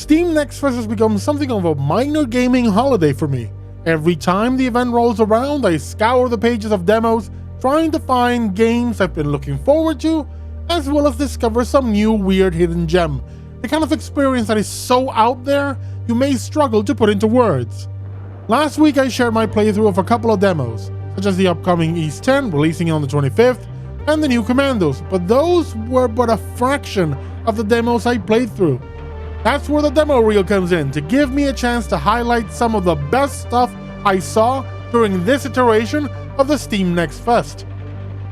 Steam Next Fest has become something of a minor gaming holiday for me. Every time the event rolls around, I scour the pages of demos, trying to find games I've been looking forward to, as well as discover some new weird hidden gem. The kind of experience that is so out there, you may struggle to put into words. Last week I shared my playthrough of a couple of demos, such as the upcoming East 10 releasing on the 25th, and the new Commandos, but those were but a fraction of the demos I played through. That's where the demo reel comes in, to give me a chance to highlight some of the best stuff I saw during this iteration of the Steam Next Fest.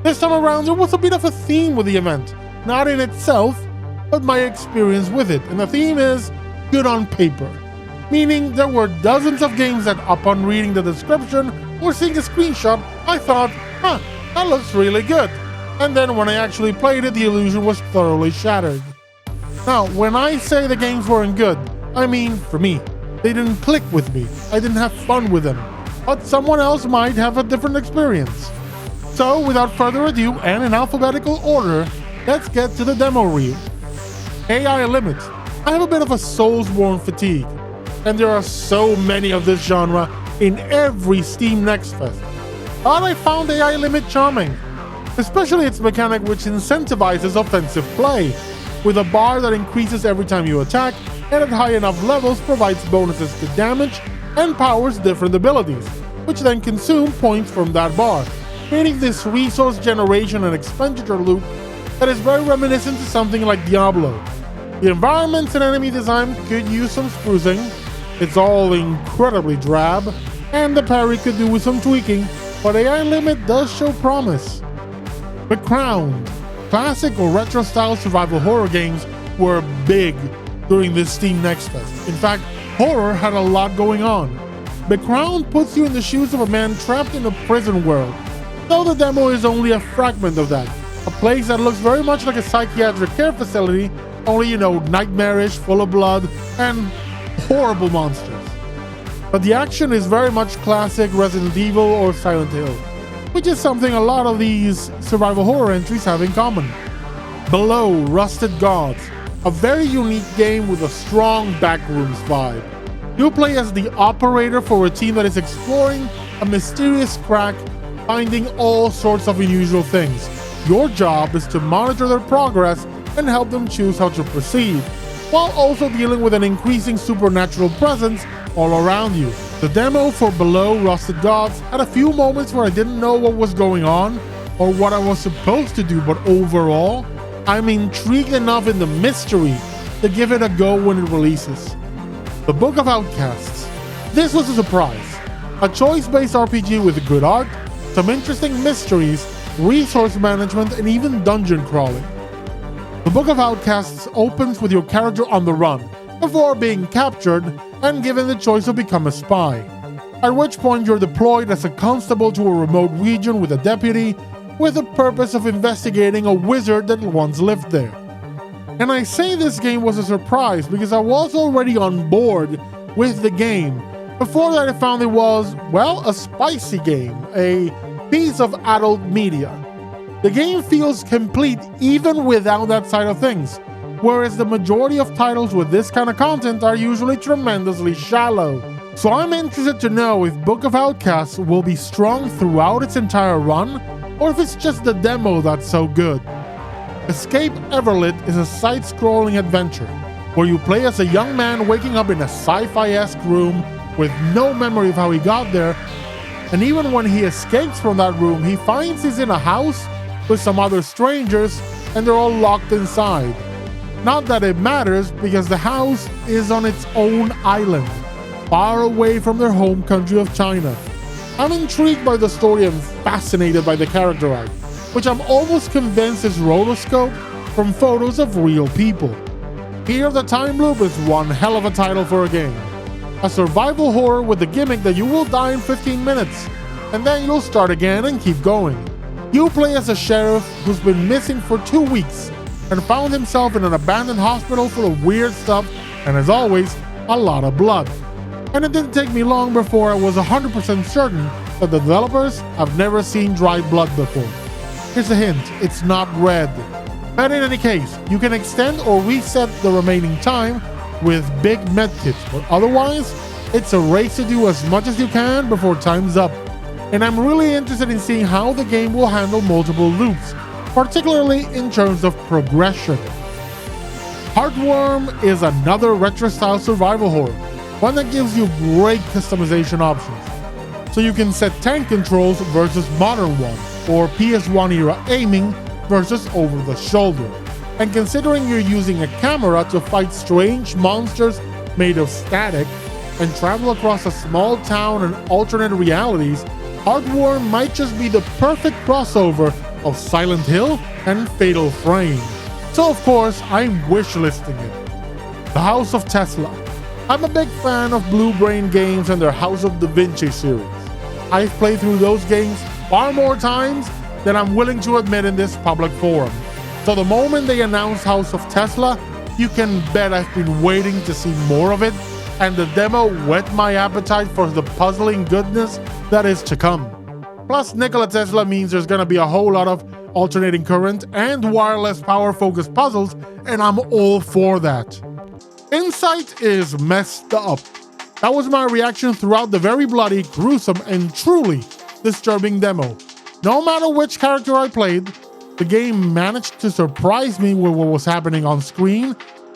This time around there was a bit of a theme with the event, not in itself, but my experience with it, and the theme is good on paper. Meaning there were dozens of games that upon reading the description or seeing a screenshot, I thought, that looks really good. And then when I actually played it, the illusion was thoroughly shattered. Now, when I say the games weren't good, I mean, for me, they didn't click with me. I didn't have fun with them. But someone else might have a different experience. So, without further ado, and in alphabetical order, let's get to the demo reel. AI Limit. I have a bit of a Soulsborne fatigue, and there are so many of this genre in every Steam Next Fest. But I found AI Limit charming, especially its mechanic which incentivizes offensive play, with a bar that increases every time you attack, and at high enough levels provides bonuses to damage and powers different abilities, which then consume points from that bar, creating this resource generation and expenditure loop that is very reminiscent to something like Diablo. The environments and enemy design could use some sprucing, it's all incredibly drab, and the parry could do with some tweaking, but AI Limit does show promise. Becrowned. Classic or retro-style survival horror games were big during this Steam Next Fest. In fact, horror had a lot going on. Becrowned puts you in the shoes of a man trapped in a prison world, though the demo is only a fragment of that. A place that looks very much like a psychiatric care facility, only, nightmarish, full of blood, and horrible monsters. But the action is very much classic Resident Evil or Silent Hill, which is something a lot of these survival horror entries have in common. Below Rusted Gods, a very unique game with a strong backrooms vibe. You play as the operator for a team that is exploring a mysterious crack, finding all sorts of unusual things. Your job is to monitor their progress and help them choose how to proceed, while also dealing with an increasing supernatural presence all around you. The demo for Below Rusted Gods had a few moments where I didn't know what was going on or what I was supposed to do, but overall, I'm intrigued enough in the mystery to give it a go when it releases. The Book of Outcasts. This was a surprise. A choice-based RPG with good art, some interesting mysteries, resource management, and even dungeon crawling. The Book of Outcasts opens with your character on the run, before being captured and given the choice to become a spy, at which point you're deployed as a constable to a remote region with a deputy with the purpose of investigating a wizard that once lived there. And I say this game was a surprise because I was already on board with the game. Before that I found it was, well, a spicy game, a piece of adult media. The game feels complete even without that side of things, whereas the majority of titles with this kind of content are usually tremendously shallow. So I'm interested to know if Book of Outcasts will be strong throughout its entire run, or if it's just the demo that's so good. Escape Everlit is a side-scrolling adventure, where you play as a young man waking up in a sci-fi-esque room with no memory of how he got there, and even when he escapes from that room, he finds he's in a house with some other strangers, and they're all locked inside. Not that it matters, because the house is on its own island, far away from their home country of China. I'm intrigued by the story and fascinated by the character art, which I'm almost convinced is rotoscoped from photos of real people. Here, the Timeloop is one hell of a title for a game. A survival horror with the gimmick that you will die in 15 minutes, and then you'll start again and keep going. You play as a sheriff who's been missing for 2 weeks and found himself in an abandoned hospital full of weird stuff and, as always, a lot of blood. And it didn't take me long before I was 100% certain that the developers have never seen dried blood before. Here's a hint, it's not red. But in any case, you can extend or reset the remaining time with big medkits, but otherwise, it's a race to do as much as you can before time's up. And I'm really interested in seeing how the game will handle multiple loops, particularly in terms of progression. Heartworm is another retro-style survival horror, one that gives you great customization options. So you can set tank controls versus modern ones, or PS1 era aiming versus over the shoulder. And considering you're using a camera to fight strange monsters made of static and travel across a small town and alternate realities, Heartworm might just be the perfect crossover of Silent Hill and Fatal Frame. So of course, I'm wishlisting it. The House of Tesla. I'm a big fan of Blue Brain games and their House of Da Vinci series. I've played through those games far more times than I'm willing to admit in this public forum. So the moment they announced House of Tesla, you can bet I've been waiting to see more of it, and the demo whet my appetite for the puzzling goodness that is to come. Plus, Nikola Tesla means there's gonna be a whole lot of alternating current and wireless power-focused puzzles, and I'm all for that. Insight is messed up. That was my reaction throughout the very bloody, gruesome, and truly disturbing demo. No matter which character I played, the game managed to surprise me with what was happening on screen,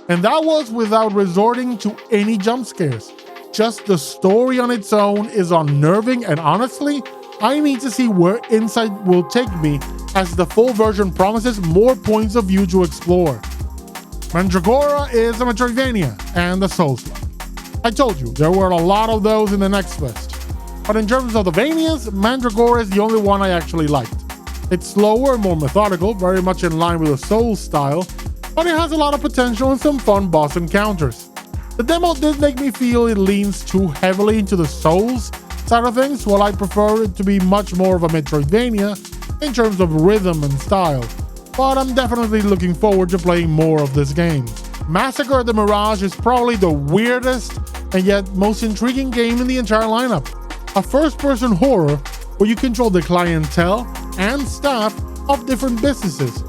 and that was without resorting to any jump scares. Just the story on its own is unnerving, and honestly, I need to see where Insight will take me, as the full version promises more points of view to explore. Mandragora is a Metroidvania and a Souls-like. I told you, there were a lot of those in the Next Fest. But in terms of the Vanias, Mandragora is the only one I actually liked. It's slower and more methodical, very much in line with the Souls style, but it has a lot of potential and some fun boss encounters. The demo did make me feel it leans too heavily into the Souls side of things, while I prefer it to be much more of a Metroidvania in terms of rhythm and style, but I'm definitely looking forward to playing more of this game. Massacre at the Mirage is probably the weirdest and yet most intriguing game in the entire lineup. A first-person horror where you control the clientele and staff of different businesses,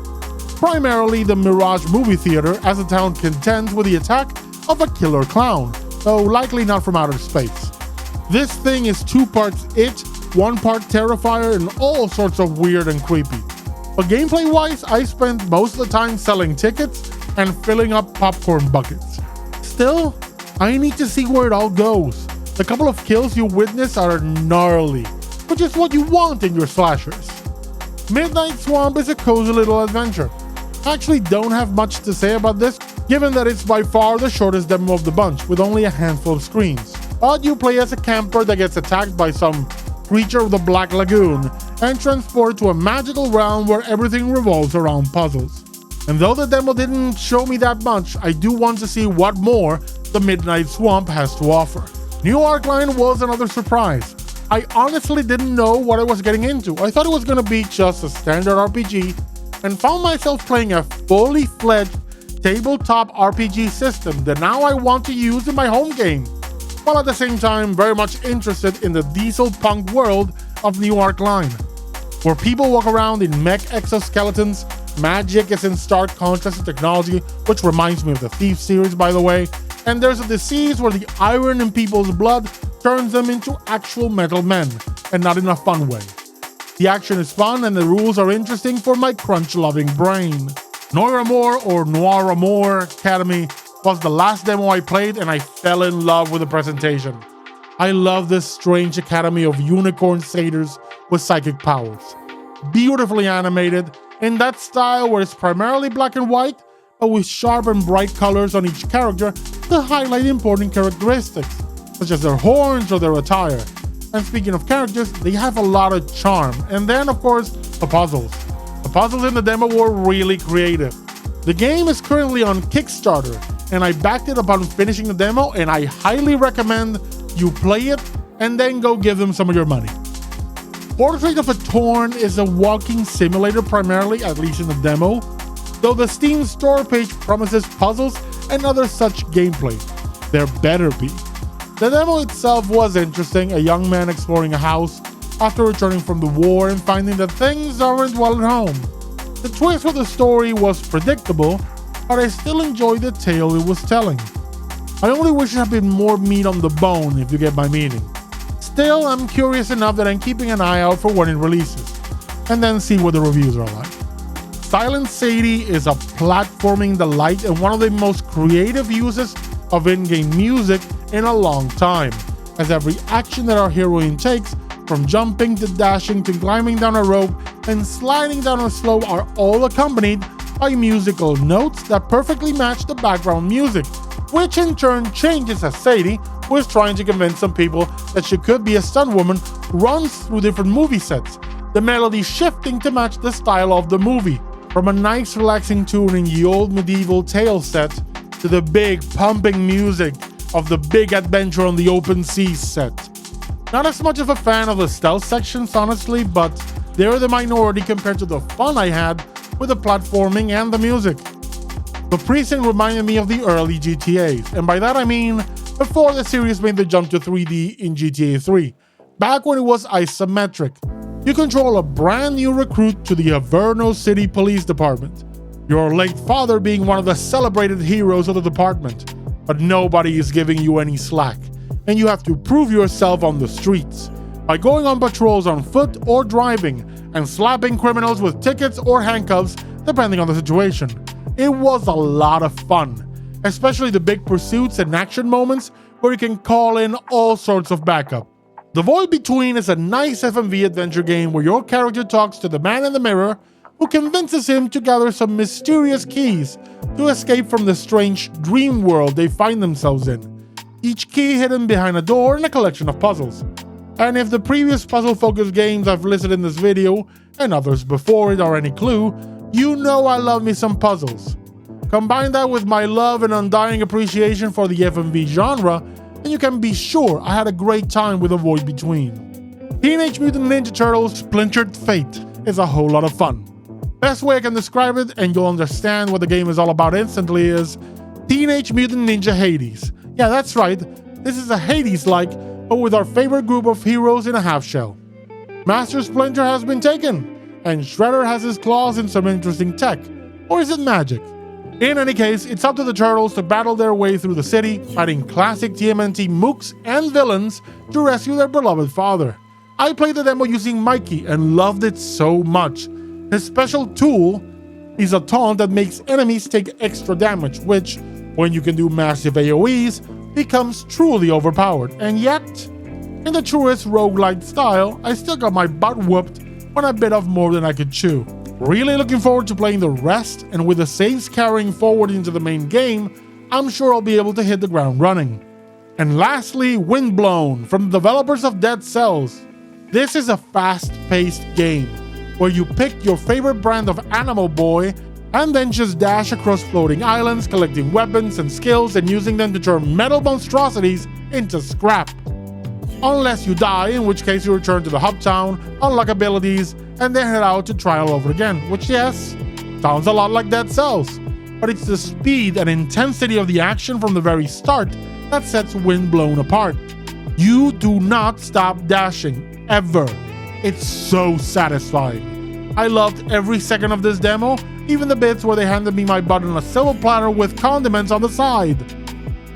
primarily the Mirage movie theater, as the town contends with the attack of a killer clown, though likely not from outer space. This thing is 2 parts It, 1 part Terrifier, and all sorts of weird and creepy. But gameplay-wise, I spent most of the time selling tickets and filling up popcorn buckets. Still, I need to see where it all goes. The couple of kills you witness are gnarly, which is what you want in your slashers. Midnight Swamp is a cozy little adventure. I actually don't have much to say about this, given that it's by far the shortest demo of the bunch, with only a handful of screens. But you play as a camper that gets attacked by some creature of the Black Lagoon and transported to a magical realm where everything revolves around puzzles. And though the demo didn't show me that much, I do want to see what more the Midnight Swamp has to offer. New Arcline was another surprise. I honestly didn't know what I was getting into. I thought it was going to be just a standard RPG, and found myself playing a fully fledged tabletop RPG system that now I want to use in my home game, while at the same time very much interested in the diesel punk world of New Arcline, where people walk around in mech exoskeletons. Magic is in stark contrast to technology, which reminds me of the Thief series, by the way, and there's a disease where the iron in people's blood turns them into actual metal men, and not in a fun way. The action is fun and the rules are interesting for my crunch-loving brain. Noiramore or Noiramore Academy was the last demo I played, and I fell in love with the presentation. I love this strange academy of unicorn satyrs with psychic powers. Beautifully animated, in that style where it's primarily black and white, but with sharp and bright colors on each character to highlight important characteristics, such as their horns or their attire. And speaking of characters, they have a lot of charm. And then, of course, the puzzles. The puzzles in the demo were really creative. The game is currently on Kickstarter, and I backed it upon finishing the demo, and I highly recommend you play it and then go give them some of your money. Portrait of a Torn is a walking simulator primarily, at least in the demo, though the Steam store page promises puzzles and other such gameplay. There better be. The demo itself was interesting, a young man exploring a house after returning from the war and finding that things aren't well at home. The twist of the story was predictable, but I still enjoyed the tale it was telling. I only wish there had been more meat on the bone, if you get my meaning. Still, I'm curious enough that I'm keeping an eye out for when it releases, and then see what the reviews are like. Silent Sadie is a platforming delight and one of the most creative uses of in-game music in a long time, as every action that our heroine takes, from jumping to dashing to climbing down a rope and sliding down a slope, are all accompanied by musical notes that perfectly match the background music, which in turn changes as Sadie, who is trying to convince some people that she could be a stunt woman, runs through different movie sets, the melody shifting to match the style of the movie, from a nice relaxing tune in the old medieval tale set to the big pumping music of the big adventure on the open seas set. Not as much of a fan of the stealth sections, honestly, but they're the minority compared to the fun I had with the platforming and the music. The Precinct reminded me of the early GTAs, and by that I mean before the series made the jump to 3D in GTA 3, back when it was isometric. You control a brand new recruit to the Averno City Police Department, your late father being one of the celebrated heroes of the department, but nobody is giving you any slack, and you have to prove yourself on the streets by going on patrols on foot or driving and slapping criminals with tickets or handcuffs depending on the situation. It was a lot of fun, especially the big pursuits and action moments where you can call in all sorts of backup. The Void Between is a nice FMV adventure game where your character talks to the man in the mirror who convinces him to gather some mysterious keys to escape from the strange dream world they find themselves in, each key hidden behind a door in a collection of puzzles. And if the previous puzzle-focused games I've listed in this video, and others before it, are any clue, you know I love me some puzzles. Combine that with my love and undying appreciation for the FMV genre, and you can be sure I had a great time with The Void Between. Teenage Mutant Ninja Turtles Splintered Fate is a whole lot of fun. Best way I can describe it, and you'll understand what the game is all about instantly, is Teenage Mutant Ninja Hades. Yeah, that's right, this is a Hades-like, but with our favorite group of heroes in a half-shell. Master Splinter has been taken, and Shredder has his claws in some interesting tech. Or is it magic? In any case, it's up to the Turtles to battle their way through the city, fighting classic TMNT mooks and villains to rescue their beloved father. I played the demo using Mikey and loved it so much. His special tool is a taunt that makes enemies take extra damage, which, when you can do massive AoEs, becomes truly overpowered. And yet, in the truest roguelike style, I still got my butt whooped when I bit off more than I could chew. Really looking forward to playing the rest, and with the saves carrying forward into the main game, I'm sure I'll be able to hit the ground running. And lastly, Windblown, from the developers of Dead Cells. This is a fast-paced game, where you pick your favorite brand of Animal Boy and then just dash across floating islands, collecting weapons and skills and using them to turn metal monstrosities into scrap. Unless you die, in which case you return to the hub town, unlock abilities, and then head out to try all over again, which, yes, sounds a lot like Dead Cells. But it's the speed and intensity of the action from the very start that sets Windblown apart. You do not stop dashing, ever. It's so satisfying. I loved every second of this demo, even the bits where they handed me my butt on a silver platter with condiments on the side.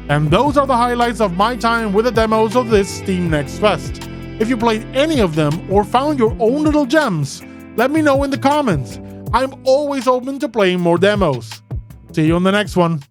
And those are the highlights of my time with the demos of this Steam Next Fest. If you played any of them or found your own little gems, let me know in the comments. I'm always open to playing more demos. See you on the next one.